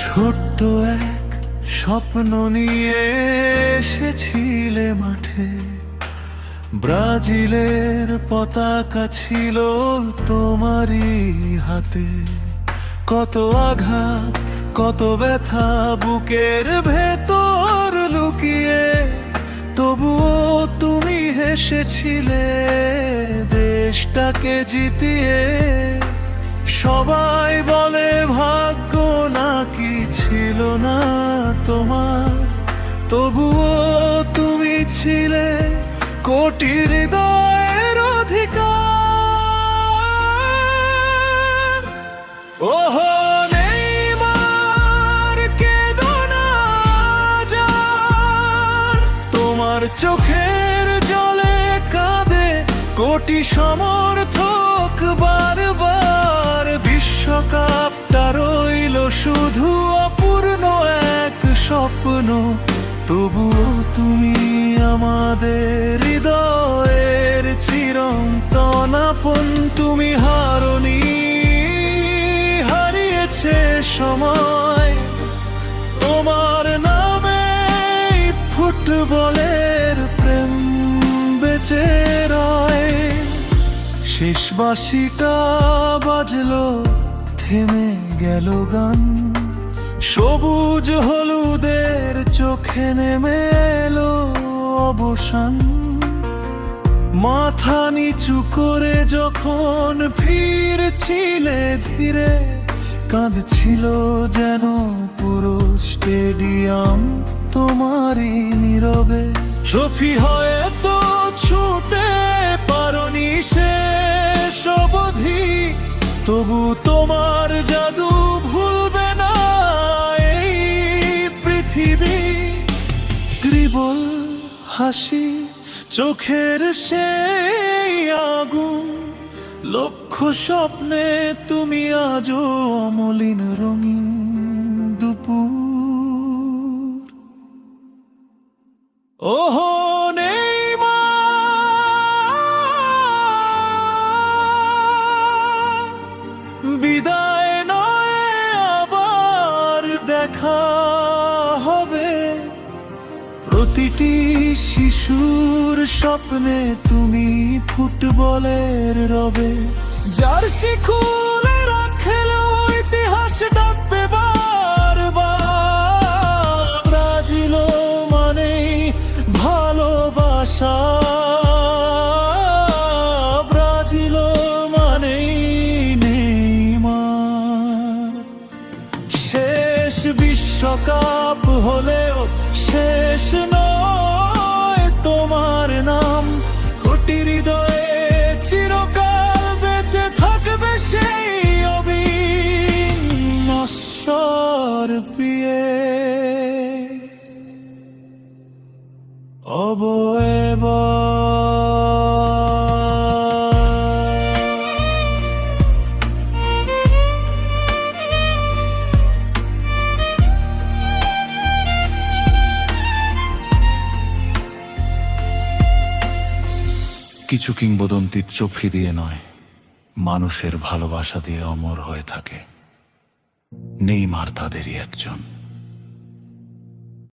ছোট্ট এক স্বপ্ন নিয়ে এসেছিলে মাঠে, ব্রাজিলের পতাকা ছিল তোমারই হাতে। কত আঘাত, কত ব্যথা বুকের ভেতর লুকিয়ে, তবুও তুমি হেসেছিলে দেশটাকে জিতিয়ে। সবাই বলে ভাগ্য নাকি ছিল না তোমার, তবুও তুমি ছিলে কোটি হৃদয়ের অধিকার। ওহো নেইমার, কেঁদো না জান, তোমার চোখের জলে কাঁদে কোটি সমর্থক বারবার। বিশ্বকাপটা রইল শুধু অপূর্ণ এক স্বপ্ন, তবুও তুমি আমাদের হৃদয়ের চিরন্তন আপন। তুমি হারনি, হারিয়েছে সময়, তোমার নামে ফুটবলের প্রেম বেঁচে রয়। শেষ বাঁশিটা বাজলো, থেমে গেল গান, সবুজ হলুদের চোখে নেমে এলো অবসান। মাথা নিচু করে যখন ফিরছিলে ধীরে, কাঁদছিল যেন পুরো স্টেডিয়াম তোমারই নীরবে। ট্রফি হয়তো ছুঁতে পারোনি শেষ অবধি, তবু তোমার জাদু ভুলবে না এই পৃথিবী। ত্রিবল হাসি, চোখের সেই আগুন, লক্ষ স্বপ্নে তুমি আজও অমলিন রঙিন দুপুর। ওহো নেইমার, বিদায় নয় আবার দেখা হবে। প্রতিটি শিশুর স্বপ্নে তুমি ফুটবলের রবে। জার্সি খুলে রাখলো ইতিহাস ডাকবে বারবার। ব্রাজিল মানেই ভালোবাসা, ব্রাজিল মানেই নেইমার। শেষ বিশ্বকাপ হলেও শেষ নয় তোমার নাম, কোটি হৃদয়ে চিরকাল বেঁচে থাকবে সেই অবিনশ্বর প্রিয়ে অবয়ব। কিছু কিংবদন্তির ট্রফি দিয়ে নয়, মানুষের ভালোবাসা দিয়ে অমর হয়ে থাকে। নেইমার তাদেরই একজন।